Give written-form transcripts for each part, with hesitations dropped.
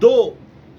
2,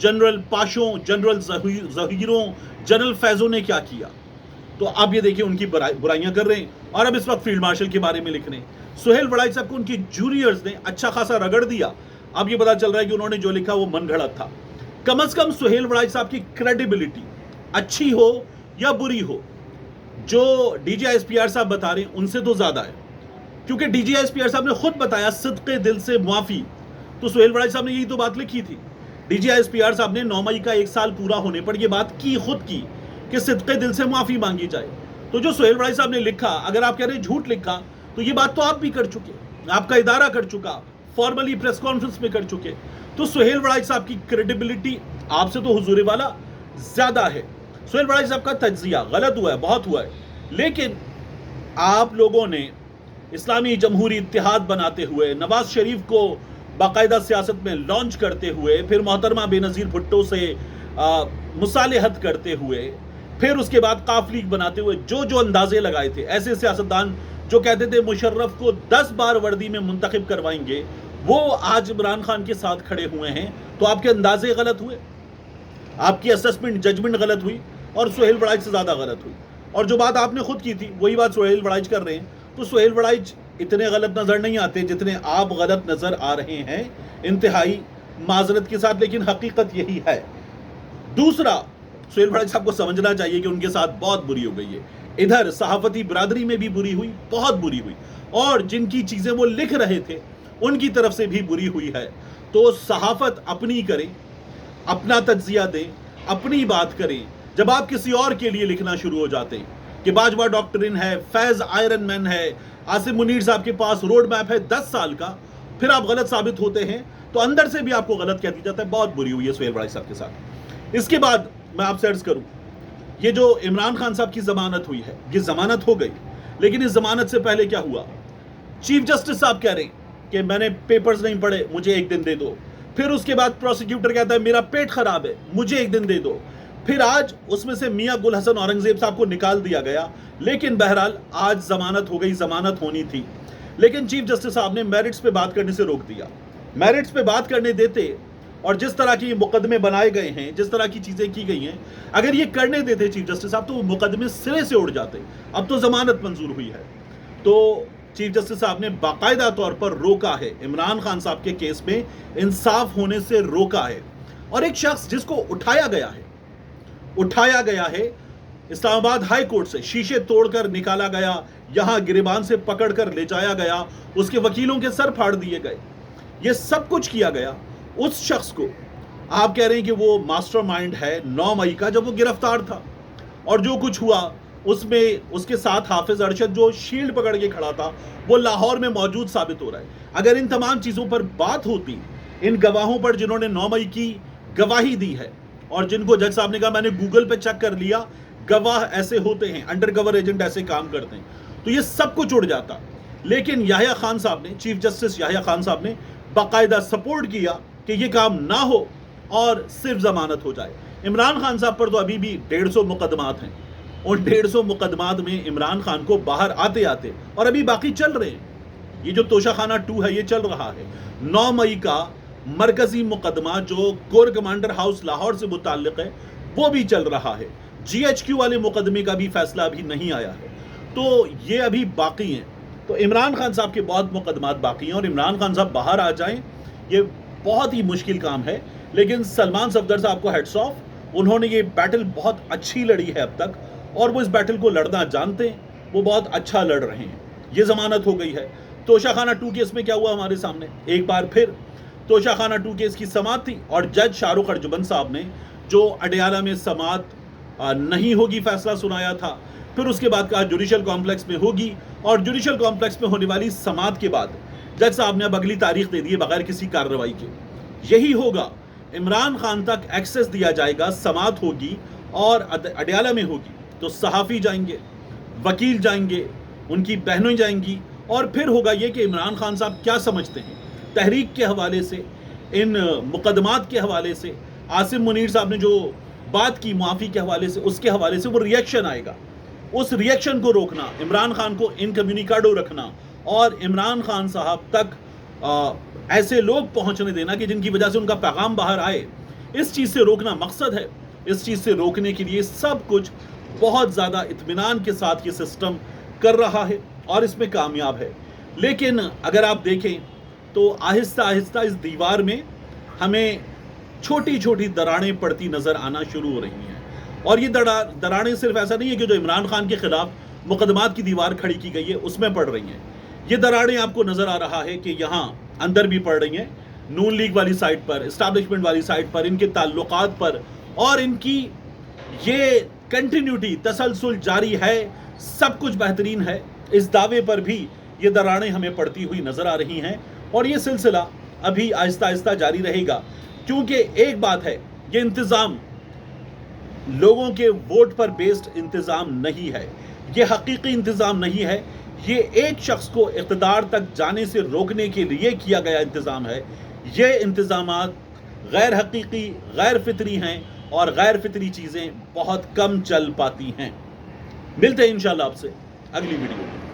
general پاشوں، general ظہیروں، general فیضوں نے کیا کیا. تو آپ یہ دیکھیں ان کی برائیاں کر رہے ہیں اور اب اس وقت فیلڈ مارشل کے بارے میں لکھ رہے ہیں. سہیل وڑائی صاحب کو ان کی جونیئرز نے اچھا خاصا رگڑ دیا. اب یہ پتا چل رہا ہے کہ انہوں نے جو لکھا وہ من گھڑت تھا. کم از کم سہیل وڑائی صاحب کی کریڈیبلٹی اچھی ہو یا بری ہو، جو D G S P R صاحب بتا رہے ہیں ان سے تو زیادہ ہے. کیونکہ D G S P R صاحب نے خود بتایا صدق دل سے معافی. تو سہیل وڑائی صاحب نے یہی تو بات لکھی تھی. D G S P R صاحب نے 9 مئی کا 1 سال پورا ہونے پر یہ بات کی، خود کی، کہ صدق دل سے معافی مانگی جائے. تو جو سہیل وڑائی صاحب نے لکھا، اگر آپ کہہ رہے ہیں جھوٹ لکھا، تو یہ بات تو آپ بھی کر چکے، آپ کا ادارہ کر چکا، فارملی پریس کانفرنس میں کر چکے. تو سہیل وڑائی صاحب کی کریڈیبلٹی آپ سے تو حضور والا زیادہ ہے. سہیل وڑائی صاحب کا تجزیہ غلط ہوا ہے، بہت ہوا ہے، لیکن آپ لوگوں نے اسلامی جمہوری اتحاد بناتے ہوئے، نواز شریف کو باقاعدہ سیاست میں لانچ کرتے ہوئے، پھر محترمہ بے نظیر بھٹو سے مصالحت کرتے ہوئے، پھر اس کے بعد قاف لیگ بناتے ہوئے جو اندازے لگائے تھے، ایسے سیاستدان جو کہتے تھے مشرف کو 10 بار وردی میں منتخب کروائیں گے، وہ آج عمران خان کے ساتھ کھڑے ہوئے ہیں. تو آپ کے اندازے غلط ہوئے، آپ کی اسسمنٹ ججمنٹ غلط ہوئی اور سہیل وڑائی سے زیادہ غلط ہوئی. اور جو بات آپ نے خود کی تھی وہی بات سہیل وڑائی کر رہے ہیں. تو سہیل وڑائی اتنے غلط نظر نہیں آتے جتنے آپ غلط نظر آ رہے ہیں، انتہائی معذرت کے ساتھ، لیکن حقیقت یہی ہے. دوسرا، سہیل وڑائی صاحب کو سمجھنا چاہیے کہ ان کے ساتھ بہت بری ہو گئی ہے. ادھر صحافتی برادری میں بھی بری ہوئی، بہت بری ہوئی، اور جن کی چیزیں وہ لکھ رہے تھے ان کی طرف سے بھی بری ہوئی ہے. تو صحافت اپنی کریں، اپنا تجزیہ دیں، اپنی بات کریں. جب آپ کسی اور کے لیے لکھنا شروع ہو جاتے ہیں کہ باجوہ ڈاکٹرن ہے، فیض آئرن مین ہے، عاصم منیر صاحب کے پاس روڈ میپ ہے 10 سال کا، پھر آپ غلط ثابت ہوتے ہیں تو اندر سے بھی آپ کو غلط کہہ دیا جاتا ہے. بہت بری ہوئی ہے سہیل وڑائی صاحب کے ساتھ. اس کے بعد میں آپ سے عرض کروں، یہ جو عمران خان صاحب کی ضمانت ہوئی ہے، یہ ضمانت ہو گئی، لیکن اس ضمانت سے پہلے کیا ہوا؟ چیف جسٹس صاحب کہہ رہے ہیں کہ میں نے پیپرز نہیں پڑھے، مجھے 1 دن دے دو. پھر اس کے بعد پروسیکیوٹر کہتا ہے میرا پیٹ خراب ہے، مجھے 1 دن دے دو. پھر آج اس میں سے میاں گل حسن اورنگزیب صاحب کو نکال دیا گیا. لیکن بہرحال آج ضمانت ہو گئی، ضمانت ہونی تھی. لیکن چیف جسٹس صاحب نے میرٹس پہ بات کرنے سے روک دیا. میرٹس پہ بات کرنے دیتے اور جس طرح کی مقدمے بنائے گئے ہیں، جس طرح کی چیزیں کی گئی ہیں، اگر یہ کرنے دیتے چیف جسٹس صاحب تو وہ مقدمے سرے سے اڑ جاتے. اب تو ضمانت منظور ہوئی ہے. تو چیف جسٹس صاحب نے باقاعدہ طور پر روکا ہے، عمران خان صاحب کے کیس میں انصاف ہونے سے روکا ہے. اور ایک شخص جس کو اٹھایا گیا ہے اسلام آباد ہائی کورٹ سے، شیشے توڑ کر نکالا گیا، یہاں گریبان سے پکڑ کر لے جایا گیا، اس کے وکیلوں کے سر پھاڑ دیے گئے، یہ سب کچھ کیا گیا. اس شخص کو آپ کہہ رہے ہیں کہ وہ ماسٹر مائنڈ ہے. 9 مئی کا جب وہ گرفتار تھا اور جو کچھ ہوا اس میں اس کے ساتھ حافظ ارشد جو شیلڈ پکڑ کے کھڑا تھا وہ لاہور میں موجود ثابت ہو رہا ہے. اگر ان تمام چیزوں پر بات ہوتی، ان گواہوں پر جنہوں نے 9 مئی کی گواہی دی ہے اور جن کو جج صاحب نے کہا میں نے گوگل پہ چیک کر لیا، گواہ ایسے ہوتے ہیں، انڈر کور ایجنٹ ایسے کام کرتے ہیں، تو یہ سب کچھ اڑ جاتا. لیکن یحییٰ خان صاحب نے، چیف جسٹس یحییٰ خان صاحب نے باقاعدہ سپورٹ کیا کہ یہ کام نہ ہو اور صرف ضمانت ہو جائے. عمران خان صاحب پر تو ابھی بھی 150 مقدمات ہیں. ان 150 مقدمات میں عمران خان کو باہر آتے آتے اور ابھی باقی چل رہے ہیں. یہ جو توشہ خانہ 2 ہے یہ چل رہا ہے. 9 مئی کا مرکزی مقدمہ جو کور کمانڈر ہاؤس لاہور سے متعلق ہے وہ بھی چل رہا ہے. جی ایچ کیو والے مقدمے کا بھی فیصلہ ابھی نہیں آیا ہے. تو یہ ابھی باقی ہیں. تو عمران خان صاحب کے بہت مقدمات باقی ہیں اور عمران خان صاحب باہر آ جائیں یہ بہت ہی مشکل کام ہے. لیکن سلمان صفدر صاحب کو ہیڈس آف، انہوں نے یہ بیٹل بہت اچھی لڑی ہے اب تک اور وہ اس بیٹل کو لڑنا جانتے ہیں، وہ بہت اچھا لڑ رہے ہیں. یہ ضمانت ہو گئی ہے. توشہ خانہ 2 کیس میں کیا ہوا ہمارے سامنے؟ ایک بار پھر توشہ خانہ 2 کیس کی سماعت تھی اور جج شاہ رخ ارجمند صاحب نے جو اڈیالہ میں سماعت نہیں ہوگی فیصلہ سنایا تھا، پھر اس کے بعد کہا جوڈیشل کمپلیکس میں ہوگی اور جوڈیشل کمپلیکس میں ہونے والی سماعت کے بعد جج صاحب نے اب اگلی تاریخ دے دی بغیر کسی کارروائی کے. یہی ہوگا، عمران خان تک ایکسس دیا جائے گا، سماعت ہوگی اور اڈیالہ میں ہوگی تو صحافی جائیں گے، وکیل جائیں گے، ان کی بہنیں جائیں گی اور پھر ہوگا یہ کہ عمران خان صاحب کیا سمجھتے ہیں تحریک کے حوالے سے، ان مقدمات کے حوالے سے. عاصم منیر صاحب نے جو بات کی معافی کے حوالے سے، اس کے حوالے سے وہ ریئیکشن آئے گا. اس ریئیکشن کو روکنا، عمران خان کو انکمیونیکاڈو رکھنا اور عمران خان صاحب تک ایسے لوگ پہنچنے دینا کہ جن کی وجہ سے ان کا پیغام باہر آئے. اس چیز سے روکنا مقصد ہے. اس چیز سے روکنے کے لیے سب کچھ بہت زیادہ اطمینان کے ساتھ یہ سسٹم کر رہا ہے اور اس میں کامیاب ہے. لیکن اگر آپ دیکھیں تو آہستہ آہستہ اس دیوار میں ہمیں چھوٹی چھوٹی دراڑیں پڑتی نظر آنا شروع ہو رہی ہیں. اور یہ دراڑیں صرف ایسا نہیں ہے کہ جو عمران خان کے خلاف مقدمات کی دیوار کھڑی کی گئی ہے اس میں پڑ رہی ہیں. یہ دراڑیں آپ کو نظر آ رہا ہے کہ یہاں اندر بھی پڑ رہی ہیں، نون لیگ والی سائٹ پر، اسٹیبلشمنٹ والی سائٹ پر، ان کے تعلقات پر، اور ان کی یہ کنٹینیوٹی تسلسل جاری ہے، سب کچھ بہترین ہے. اس دعوے پر بھی یہ دراڑیں ہمیں پڑتی ہوئی نظر آ رہی ہیں اور یہ سلسلہ ابھی آہستہ آہستہ جاری رہے گا. کیونکہ ایک بات ہے، یہ انتظام لوگوں کے ووٹ پر بیسڈ انتظام نہیں ہے، یہ حقیقی انتظام نہیں ہے، یہ ایک شخص کو اقتدار تک جانے سے روکنے کے لیے کیا گیا انتظام ہے. یہ انتظامات غیر حقیقی، غیر فطری ہیں اور غیر فطری چیزیں بہت کم چل پاتی ہیں. ملتے ہیں انشاءاللہ آپ سے اگلی ویڈیو میں.